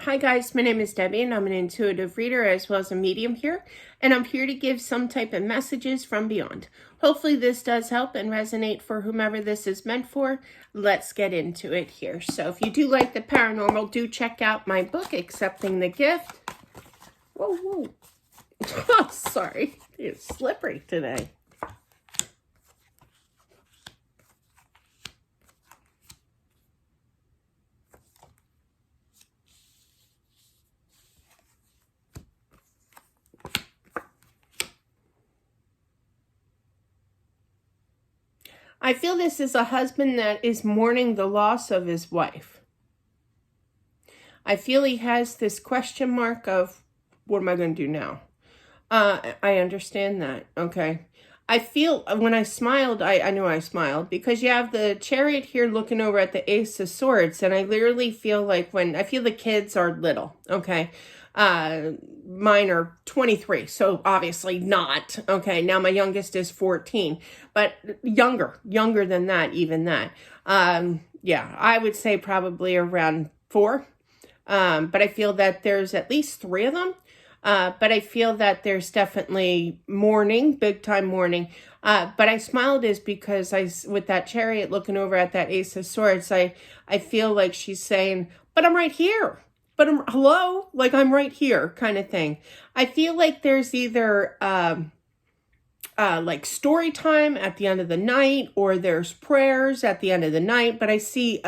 Hi guys, my name is Debbie and I'm an intuitive reader as well as a medium here, and I'm here to give some type of messages from beyond. Hopefully this does help and resonate for whomever this is meant for. Let's get into it here. So if you do like the paranormal, do check out my book, Accepting the Gift. Whoa, whoa. Oh, sorry. It's slippery today. I feel this is a husband that is mourning the loss of his wife. I feel he has this question mark of, what am I going to do now? I understand that, okay? I feel, when I smiled, I knew I smiled, because you have the Chariot here looking over at the Ace of Swords, and I literally feel like I feel the kids are little, okay? Mine are 23, so obviously not, okay? Now my youngest is 14, but younger than that, even that. Yeah, I would say probably around 4, but I feel that there's at least 3 of them. But I feel that there's definitely mourning, big time mourning. But I smiled is because with that Chariot looking over at that Ace of Swords, I feel like she's saying, but I'm right here. But hello, like I'm right here kind of thing. I feel like there's either like story time at the end of the night, or there's prayers at the end of the night. But I see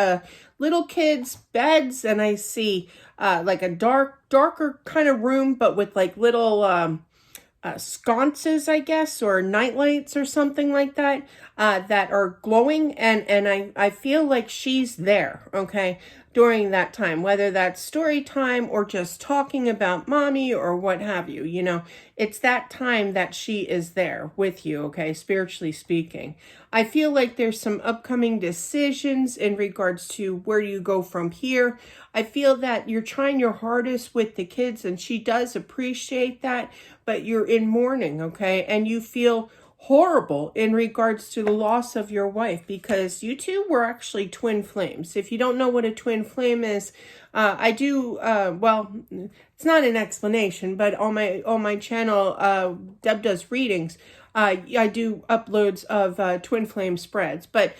little kids' beds, and I see like a darker kind of room, but with like little sconces, I guess, or night lights or something like that, that are glowing. And I feel like she's there, okay, during that time, whether that's story time or just talking about mommy or what have you, it's that time that she is there with you, okay, spiritually speaking. I feel like there's some upcoming decisions in regards to where you go from here. I feel that you're trying your hardest with the kids, and she does appreciate that, but you're in mourning, okay, and you feel horrible in regards to the loss of your wife, because you two were actually twin flames. If you don't know what a twin flame is, I do, well, it's not an explanation, but on my channel, Deb does readings. I do uploads of twin flame spreads, but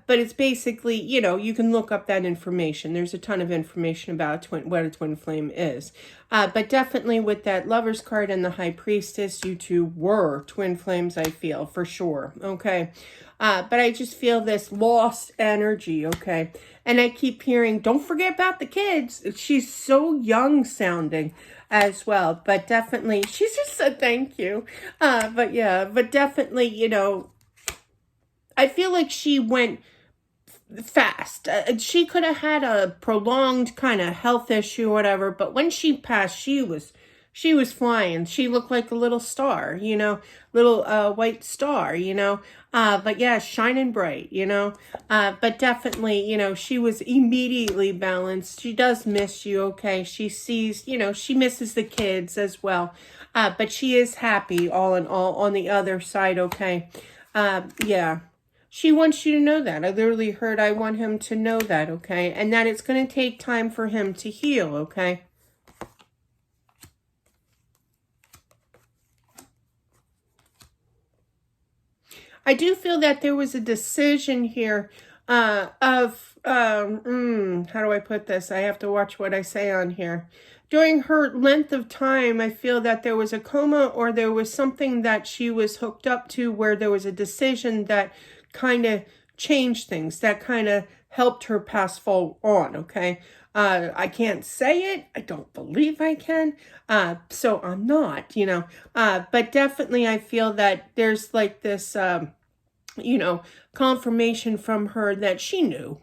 it's basically, you can look up that information. There's a ton of information about what a twin flame is. But definitely with that Lover's card and the High Priestess, you two were twin flames, I feel, for sure, okay? But I just feel this lost energy, okay? And I keep hearing, don't forget about the kids. She's so young sounding as well. But definitely, she's just said thank you. But yeah, but definitely, I feel like she went fast. She could have had a prolonged kind of health issue or whatever, but when she passed, she was flying. She looked like a little star, little white star, but yeah, shining bright, but definitely, she was immediately balanced. She does miss you, okay? She sees, she misses the kids as well, but she is happy all in all on the other side, okay? Yeah. She wants you to know that. I literally heard I want him to know that, okay? And that it's going to take time for him to heal, okay? I do feel that there was a decision here how do I put this? I have to watch what I say on here. During her length of time, I feel that there was a coma, or there was something that she was hooked up to where there was a decision that kind of changed things, that kind of helped her pass on, okay? I can't say it. I don't believe I can. So I'm not, but definitely I feel that there's like this, confirmation from her that she knew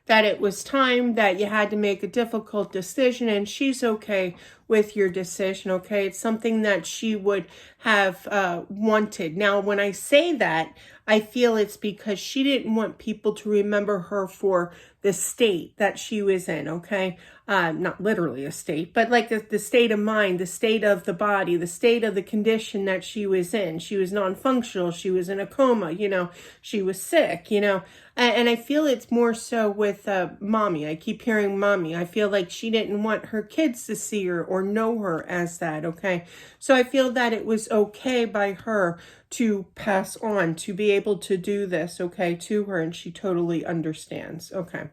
that it was time, that you had to make a difficult decision, and she's okay with your decision, okay? It's something that she would have wanted. Now, when I say that, I feel it's because she didn't want people to remember her for the state that she was in, okay? Not literally a state, but like the state of mind, the state of the body, the state of the condition that she was in. She was non-functional. She was in a coma, she was sick, and I feel it's more so with mommy. I keep hearing mommy. I feel like she didn't want her kids to see her or know her as that, okay? So I feel that it was okay by her to pass on, to be able to do this, okay, to her, and she totally understands, okay?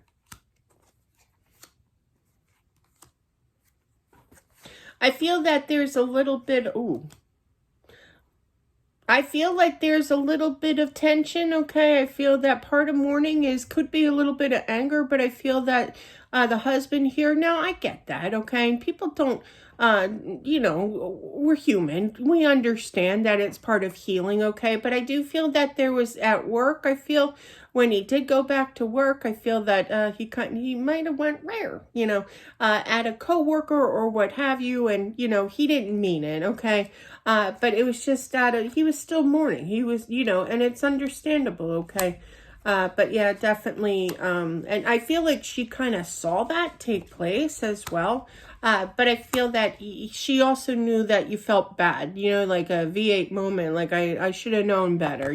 I feel that there's a little bit, I feel like there's a little bit of tension, okay? I feel that part of mourning could be a little bit of anger, but I feel that the husband here, now I get that, okay? And people don't, we're human. We understand that it's part of healing, okay? But I do feel that there was at work, I feel when he did go back to work, I feel that he might have went rare, at a coworker or what have you, and he didn't mean it, okay? But it was just he was still mourning. He was, and it's understandable, okay? But yeah, definitely. And I feel like she kind of saw that take place as well. But I feel that she also knew that you felt bad, like a V8 moment, like I should have known better,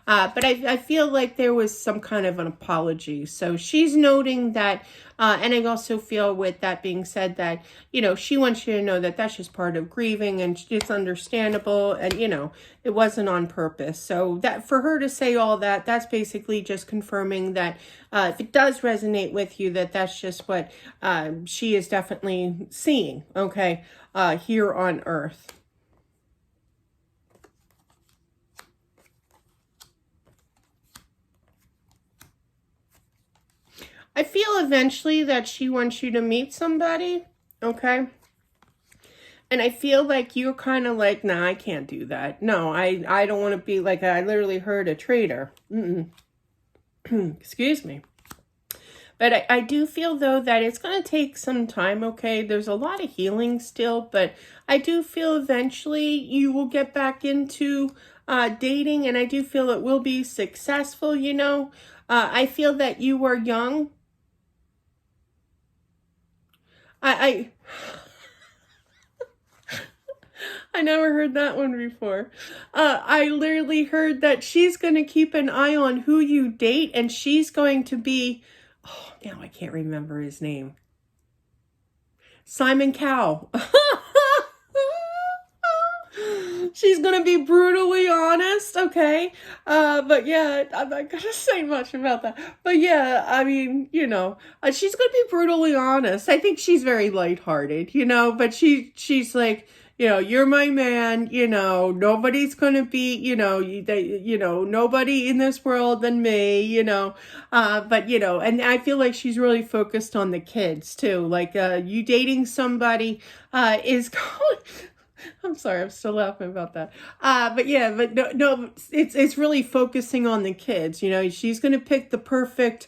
But I feel like there was some kind of an apology. So she's noting that, and I also feel with that being said that, she wants you to know that that's just part of grieving and it's understandable and, it wasn't on purpose. So that for her to say all that, that's basically just confirming that if it does resonate with you, that's just what she is definitely seeing, okay, here on Earth. I feel eventually that she wants you to meet somebody, okay? And I feel like you're kind of like, nah, I can't do that. No, I don't want to be like, I literally heard a traitor. Excuse me. But I do feel, though, that it's going to take some time, okay? There's a lot of healing still, but I do feel eventually you will get back into dating, and I do feel it will be successful, I feel that you were young. I never heard that one before. I literally heard that she's going to keep an eye on who you date, and she's going to be, now I can't remember his name. Simon Cowell. She's going to be brutally honest, okay? But yeah, I'm not going to say much about that. But yeah, I mean, she's going to be brutally honest. I think she's very lighthearted, but she's like, you're my man, nobody's going to be, nobody in this world than me, but, and I feel like she's really focused on the kids too. Like, you dating somebody, is going, I'm sorry, I'm still laughing about that. But yeah, but no, it's really focusing on the kids. She's going to pick the perfect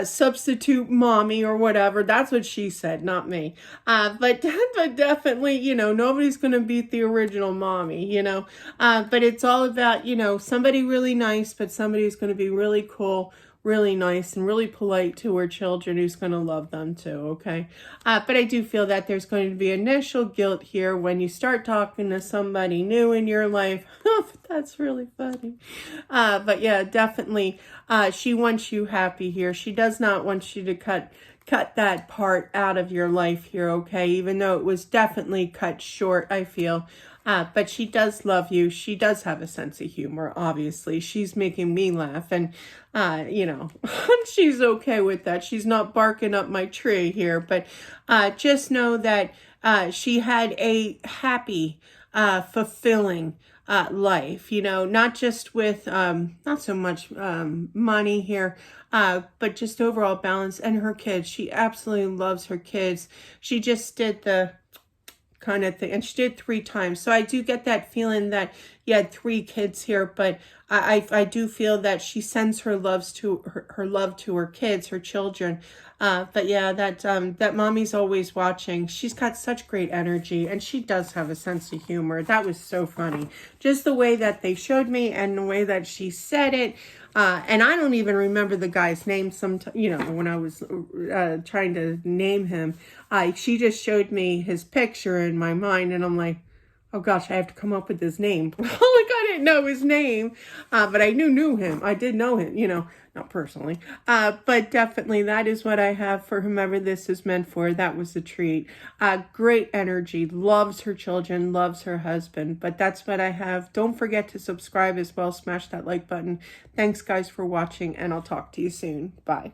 substitute mommy or whatever. That's what she said, not me. But definitely, nobody's going to beat the original mommy, but it's all about, somebody really nice, but somebody who's going to be really cool, really nice, and really polite to her children, who's going to love them too, okay? But I do feel that there's going to be initial guilt here when you start talking to somebody new in your life. That's really funny. But yeah, definitely, she wants you happy here. She does not want you to cut that part out of your life here, okay? Even though it was definitely cut short, I feel. But she does love you. She does have a sense of humor, obviously. She's making me laugh, and, she's okay with that. She's not barking up my tree here, but just know that she had a happy, fulfilling life, not just with, not so much money here, but just overall balance, and her kids. She absolutely loves her kids. She just did the kind of thing, and she did 3 times. So I do get that feeling that you had 3 kids here, but I do feel that she sends her love to her kids, her children. But yeah, that mommy's always watching. She's got such great energy, and she does have a sense of humor. That was so funny. Just the way that they showed me and the way that she said it. And I don't even remember the guy's name when I was trying to name him. She just showed me his picture in my mind, and I'm like, Oh gosh, I have to come up with his name. Like I didn't know his name, but I knew him. I did know him, not personally. But definitely that is what I have for whomever this is meant for. That was a treat. Great energy, loves her children, loves her husband. But that's what I have. Don't forget to subscribe as well. Smash that like button. Thanks guys for watching, and I'll talk to you soon. Bye.